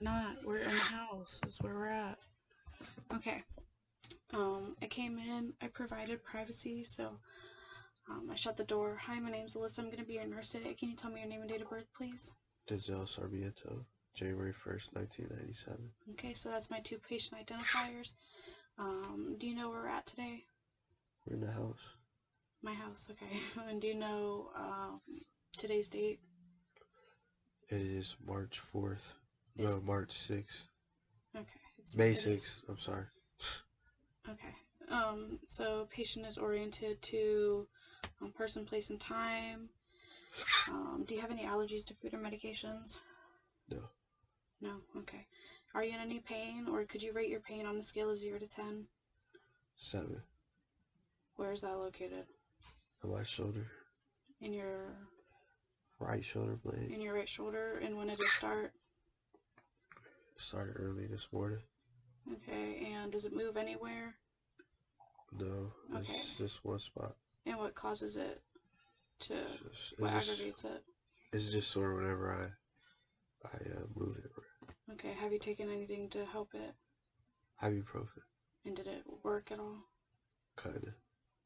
Not. We're in the house. Is where we're at. Okay. I came in. I provided privacy, so I shut the door. Hi, my name's Alyssa. I'm gonna be your nurse today. Can you tell me your name and date of birth, please? Denzel Sarmiento, January 1st, 1997. Okay, so that's my two patient identifiers. Do you know where we're at today? We're in the house. My house. Okay. And do you know today's date? It is March 4th. Is No, March 6th. okay. May 6th. I'm sorry. Okay. So patient is oriented to person, place, and time. Do you have any allergies to food or medications? No. No. Okay. Are you in any pain, or could you rate your pain on the scale of 0 to 10? 7. Where is that located? On my shoulder. In your Right shoulder blade. in your right shoulder. And when did it start? Started early this morning. Okay. And does it move anywhere? No. Okay. It's just one spot. And what causes it to? What aggravates it? It's just sore whenever I move it. Okay. Have you taken anything to help it? Ibuprofen. And did it work at all? Kinda.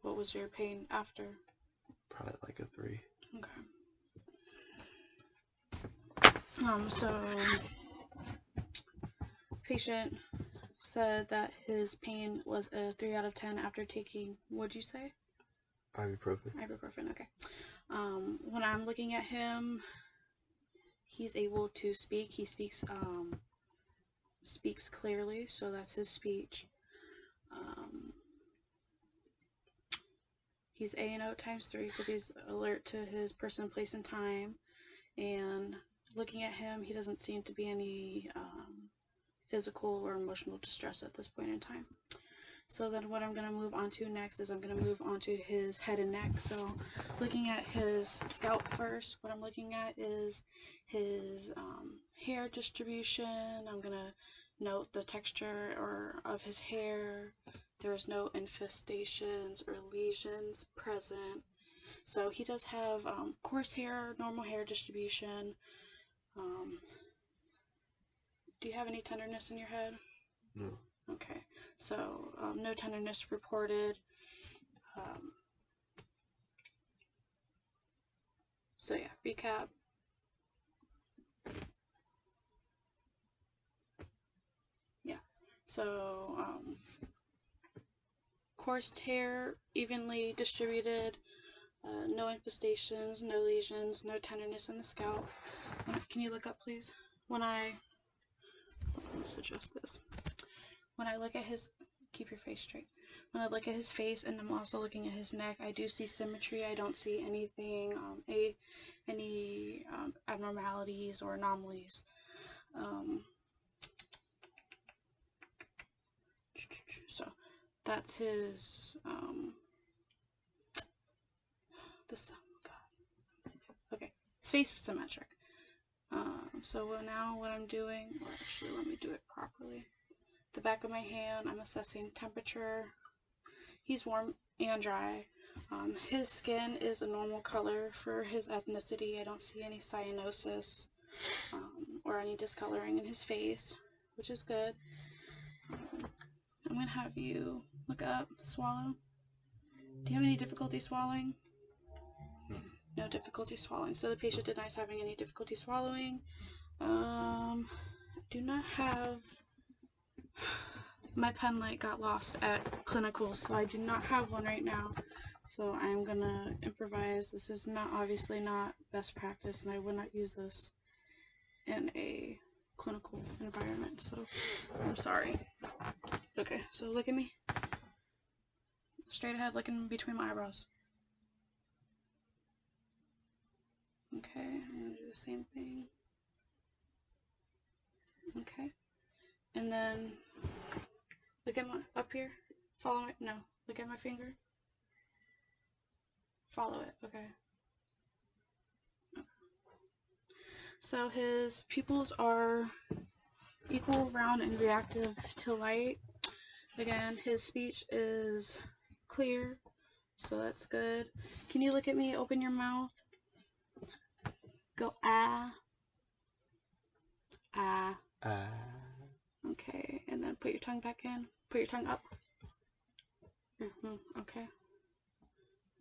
What was your pain after? Probably like a 3. Okay. So patient said that his pain was a 3 out of 10 after taking, what'd you say? Ibuprofen. Ibuprofen, okay. When I'm looking at him, he's able to speak. He speaks clearly, so that's his speech. He's A&O times 3 because he's alert to his person, place, and time. And looking at him, he doesn't seem to be any physical or emotional distress at this point in time. So then what I'm going to move on to next is I'm going to move on to his head and neck. So looking at his scalp first, what I'm looking at is his hair distribution. I'm going to note the texture of his hair. There's no infestations or lesions present. So he does have coarse hair, normal hair distribution. Do you have any tenderness in your head? No. Okay, so no tenderness reported. So yeah, recap. Yeah, so coarse hair, evenly distributed, no infestations, no lesions, no tenderness in the scalp. Can you look up, please? Let's adjust this. When I look at his, keep your face straight. When I look at his face and I'm also looking at his neck, I do see symmetry. I don't see anything, any abnormalities or anomalies. So that's his, okay, his face is symmetric. So now what I'm doing, or actually let me do it properly. The back of my hand, I'm assessing temperature. He's warm and dry. His skin is a normal color for his ethnicity. I don't see any cyanosis or any discoloring in his face, which is good. I'm going to have you look up, swallow. Do you have any difficulty swallowing? No difficulty swallowing. So the patient denies having any difficulty swallowing. Do not have, my pen light got lost at clinical, so I do not have one right now. So I'm gonna improvise. This is obviously not best practice, and I would not use this in a clinical environment, so I'm sorry. Okay, so look at me. Straight ahead, looking between my eyebrows. Okay, I'm gonna do the same thing. Okay, and then look at my, up here, follow it, no, look at my finger. Follow it, okay. So his pupils are equal, round, and reactive to light. Again, his speech is clear, so that's good. Can you look at me, open your mouth? Go ah. Ah. Ah. tongue back in. Put your tongue up. Okay.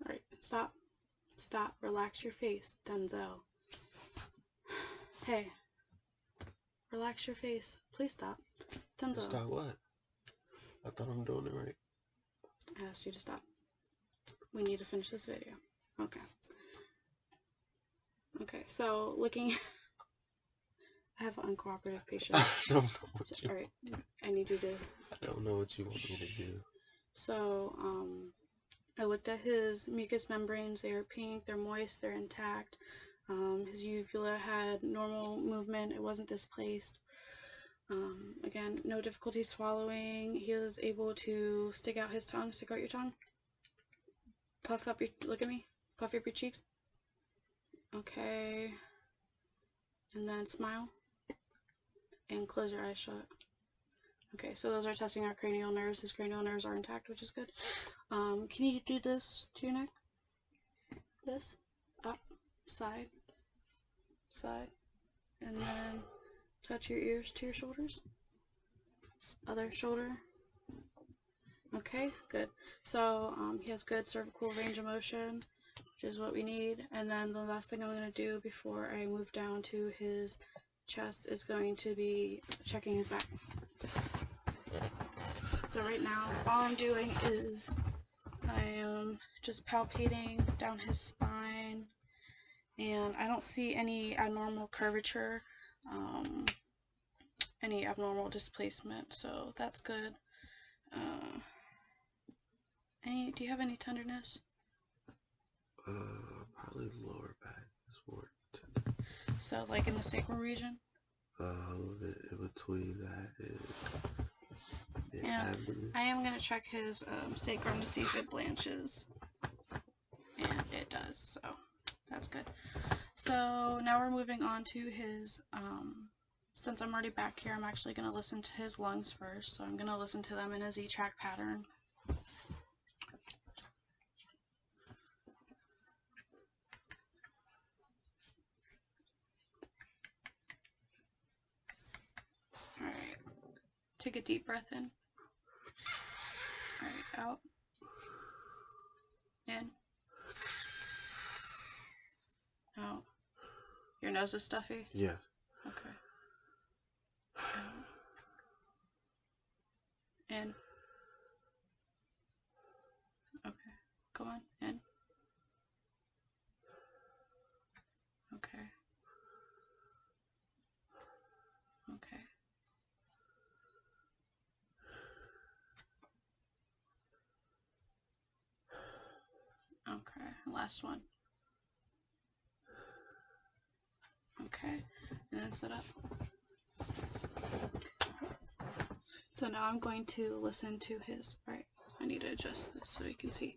Alright, stop. Stop. Relax your face, Denzel. Hey. Relax your face. Please stop. Denzel. Stop what? I thought I'm doing it right. I asked you to stop. We need to finish this video. Okay. Okay, so looking... I have an uncooperative patient. I don't know what you... Alright, I need you to... I don't know what you want me to do. So, I looked at his mucous membranes. They are pink, they're moist, they're intact. His uvula had normal movement, it wasn't displaced. Again, no difficulty swallowing. He was able to stick out his tongue. Stick out your tongue. Puff up your... Look at me. Puff up your cheeks. Okay. And then smile. And close your eyes shut. Okay, so those are testing our cranial nerves. His cranial nerves are intact, which is good. Can you do this to your neck? This. Up. Side. Side. And then touch your ears to your shoulders. Other shoulder. Okay, good. So, he has good cervical range of motion, which is what we need. And then the last thing I'm going to do before I move down to his chest is going to be checking his back. So right now, all I'm doing is I am just palpating down his spine, and I don't see any abnormal curvature, any abnormal displacement, so that's good. Do you have any tenderness? Probably lower back is more. So like in the sacral region? In between that is the abdomen. I am going to check his sacrum to see if it blanches. And it does, so that's good. So now we're moving on to his, since I'm already back here, I'm actually going to listen to his lungs first. So I'm going to listen to them in a Z-track pattern. Alright, take a deep breath in. Alright, out. In. Out. Your nose is stuffy? Yeah. Okay. Out. In. Okay. Go on. In. Okay. Okay. Okay. Last one. Okay. And then sit up. So now I'm going to listen to his... Alright, I need to adjust this so you can see.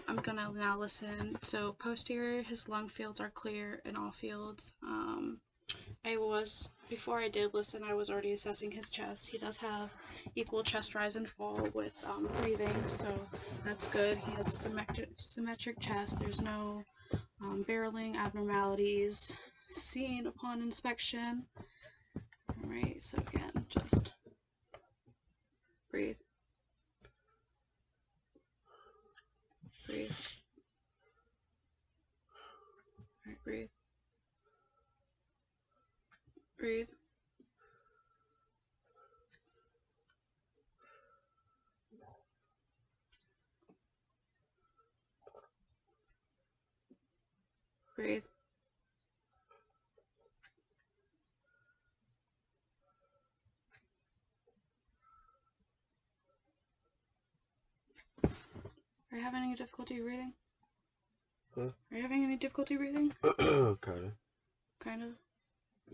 I'm going to now listen. So posterior, his lung fields are clear in all fields. Before I did listen, I was already assessing his chest. He does have equal chest rise and fall with breathing, so that's good. He has a symmetric chest. There's no barreling abnormalities seen upon inspection. Alright, so again, just breathe. Breathe. Alright, breathe. Breathe. Breathe. Are you having any difficulty breathing? Huh? Are you having any difficulty breathing? Kinda. Kind of?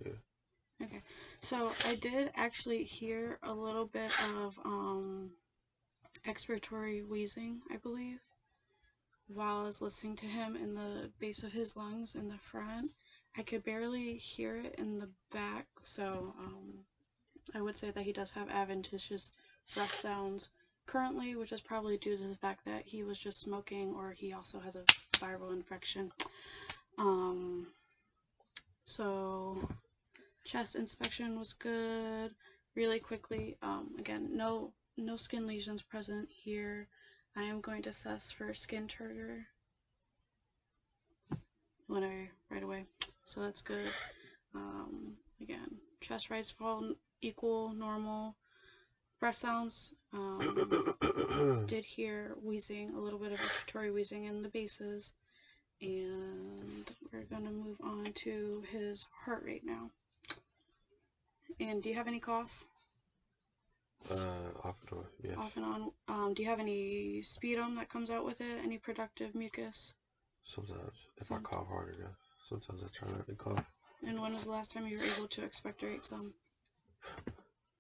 Yeah. Okay. So I did actually hear a little bit of expiratory wheezing, I believe, while I was listening to him in the base of his lungs in the front. I could barely hear it in the back, so I would say that he does have adventitious breath sounds currently, which is probably due to the fact that he was just smoking, or he also has a viral infection. So chest inspection was good. really quickly, again, no skin lesions present here. I am going to assess for skin turgor right away, so that's good. Again, chest rise, fall equal, normal. Breath sounds, did hear wheezing, a little bit of respiratory wheezing in the bases. And we're going to move on to his heart rate now. And do you have any cough? Off and on, yes. Off and on. Do you have any sputum that comes out with it? Any productive mucus? Sometimes, if I cough hard enough. Sometimes I try not to cough. And when was the last time you were able to expectorate some?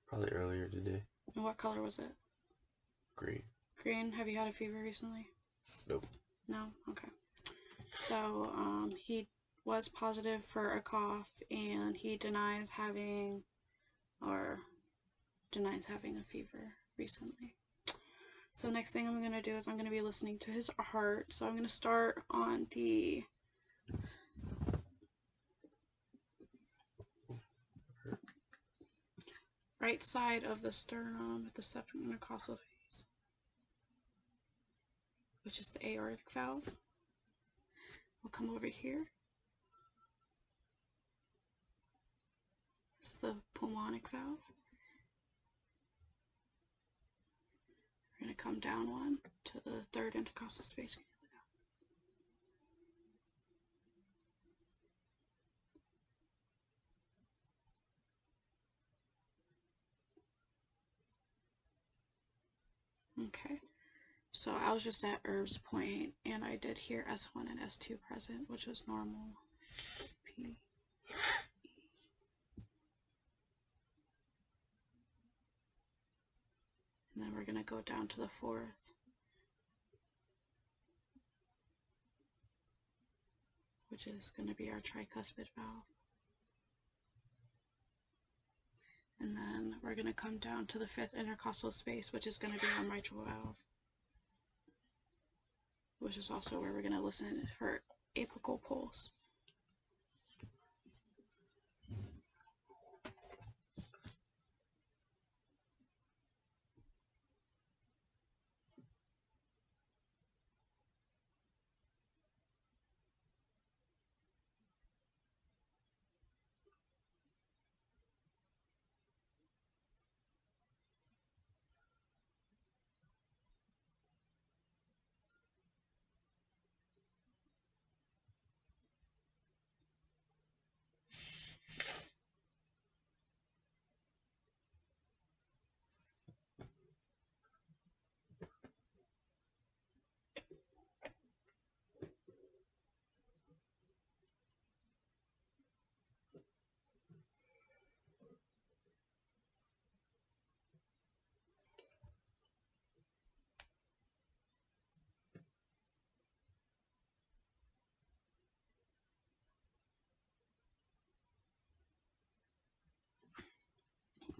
Probably earlier today. And what color was it? Green. Green. Have you had a fever recently? Nope. No? Okay. So, he was positive for a cough, and he denies having a fever recently. So next thing I'm going to do is I'm going to be listening to his heart. So I'm going to start on the right side of the sternum at the septum intercostal phase, which is the aortic valve. We'll come over here. This is the pulmonic valve. We're going to come down one to the third intercostal space. Okay, so I was just at Erb's point, and I did hear S1 and S2 present, which was normal. P. And then we're going to go down to the fourth, which is going to be our tricuspid valve. And then we're going to come down to the fifth intercostal space, which is going to be our mitral valve, which is also where we're going to listen for apical pulse.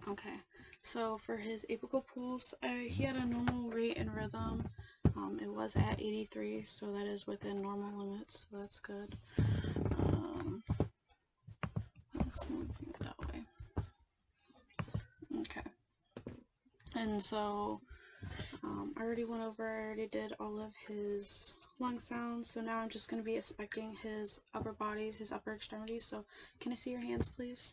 Okay, so for his apical pulse, he had a normal rate and rhythm. It was at 83, so that is within normal limits, so that's good. Let's move it that way. Okay, and so I already went over, I already did all of his lung sounds, so now I'm just going to be inspecting his upper bodies, his upper extremities. So can I see your hands, please?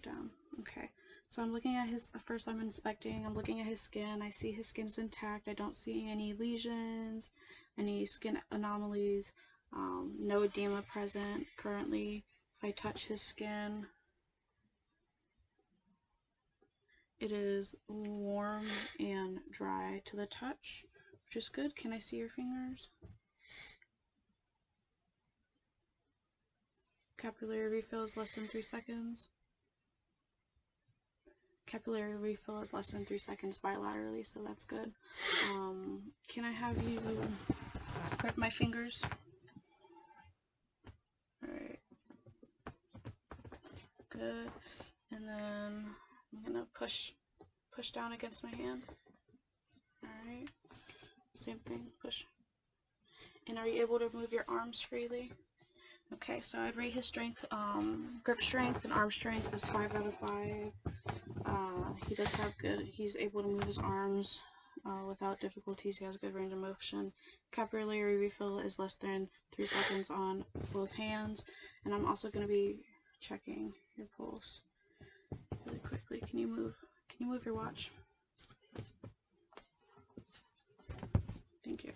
Down. Okay, so I'm looking at his, first I'm inspecting, I'm looking at his skin. I see his skin is intact. I don't see any lesions, any skin anomalies, no edema present currently. If I touch his skin, it is warm and dry to the touch, which is good. Can I see your fingers? Capillary refill is less than 3 seconds. Capillary refill is less than 3 seconds bilaterally, so that's good. Can I have you grip my fingers? Alright. Good. And then I'm gonna push down against my hand. Alright. Same thing, push. And are you able to move your arms freely? Okay, so I'd rate his strength, grip strength and arm strength is 5 out of 5. He does have good, he's able to move his arms without difficulties. He has good range of motion. Capillary refill is less than 3 seconds on both hands. And I'm also going to be checking your pulse really quickly. Can you move your watch? Thank you.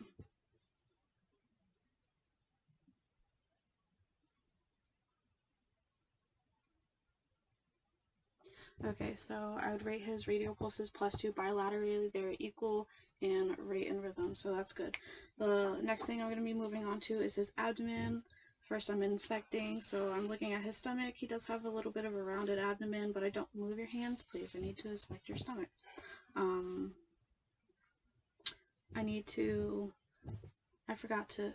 Okay, so I would rate his radial pulses +2 bilaterally. They're equal in rate and rhythm, so that's good. The next thing I'm going to be moving on to is his abdomen. First I'm inspecting, so I'm looking at his stomach. He does have a little bit of a rounded abdomen, but I don't move your hands, please. I need to inspect your stomach. I forgot to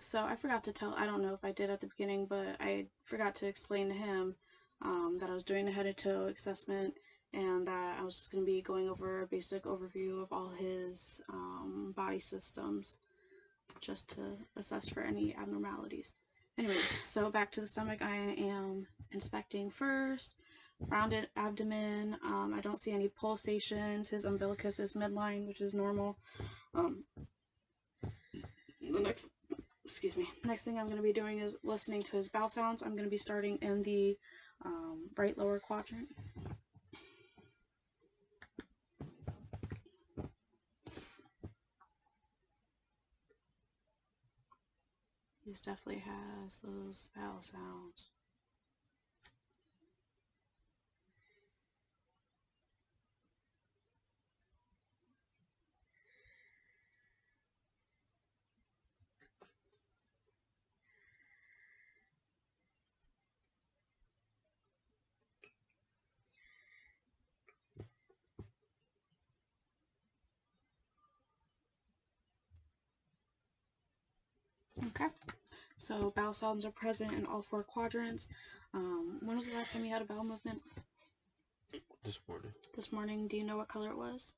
tell, I don't know if I did at the beginning, but I forgot to explain to him that I was doing the head to toe assessment and that I was just going to be going over a basic overview of all his body systems just to assess for any abnormalities. Anyways, so back to the stomach. I am inspecting first. Rounded abdomen. I don't see any pulsations. His umbilicus is midline, which is normal. The next thing I'm going to be doing is listening to his bowel sounds. I'm going to be starting in the right lower quadrant. He definitely has those bowel sounds. Okay, so bowel sounds are present in all 4 quadrants. When was the last time you had a bowel movement? This morning. This morning. Do you know what color it was?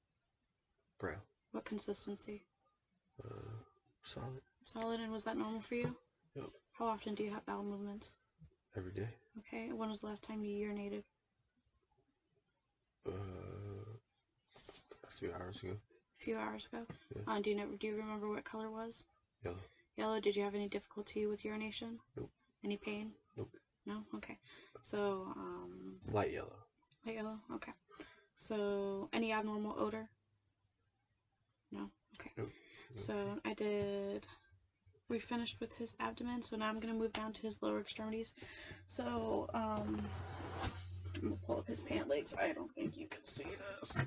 Brown. What consistency? Solid. Solid, and was that normal for you? Yep. How often do you have bowel movements? Every day. Okay, when was the last time you urinated? A few hours ago. A few hours ago? Yeah. Do you remember what color it was? Yellow. Yellow. Did you have any difficulty with urination? Nope. Any pain? Nope. No? Okay. So, light yellow. Light yellow? Okay. So, any abnormal odor? No? Okay. Nope. So, we finished with his abdomen, so now I'm going to move down to his lower extremities. So, I'm going to pull up his pant legs. I don't think you can see this.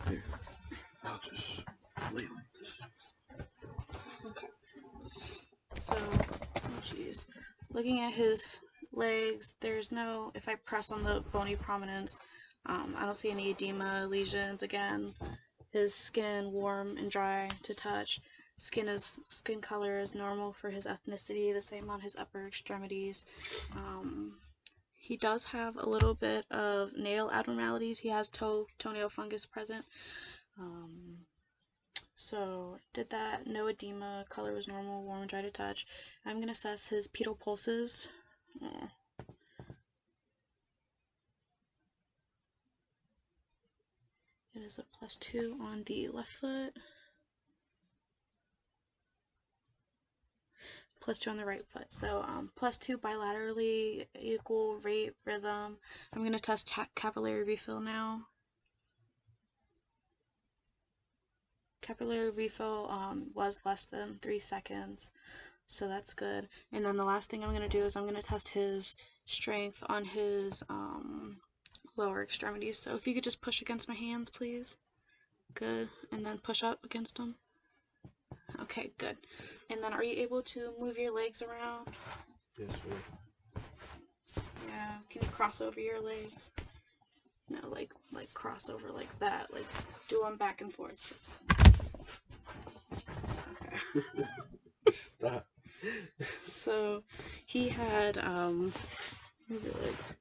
Here. I'll just lay like this. Okay. So, jeez. Looking at his legs, there's no, if I press on the bony prominence, I don't see any edema lesions. Again, his skin warm and dry to touch. Skin color is normal for his ethnicity, the same on his upper extremities. He does have a little bit of nail abnormalities. He has toenail fungus present. So did that, no edema, color was normal, warm and dry to touch. I'm going to assess his pedal pulses. It is a +2 on the left foot, +2 on the right foot. So +2 bilaterally, equal rate, rhythm. I'm going to test capillary refill now. Capillary refill was less than 3 seconds, so that's good. And then the last thing I'm going to do is I'm going to test his strength on his lower extremities. So if you could just push against my hands, please. Good. And then push up against them. Okay, good. And then are you able to move your legs around? Yes, ma'am. Yeah. Can you cross over your legs? No, like cross over like that. Like do them back and forth. Okay. Stop. So he had move your legs.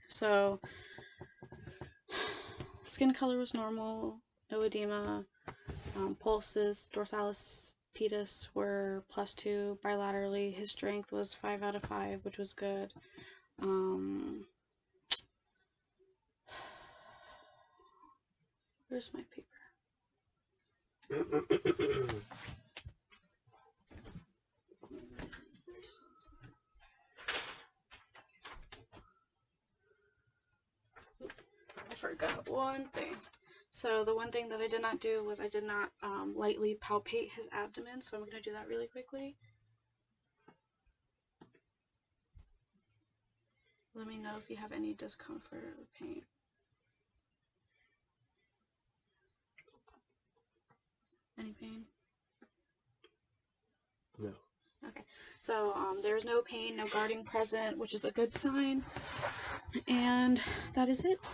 So skin color was normal, no edema, pulses, dorsalis PETUS were +2 bilaterally. His strength was 5 out of 5, which was good. Where's my paper? I forgot one thing. So the one thing that I did not do was I did not lightly palpate his abdomen, so I'm going to do that really quickly. Let me know if you have any discomfort or pain. Any pain? No. Okay, so there's no pain, no guarding present, which is a good sign. And that is it.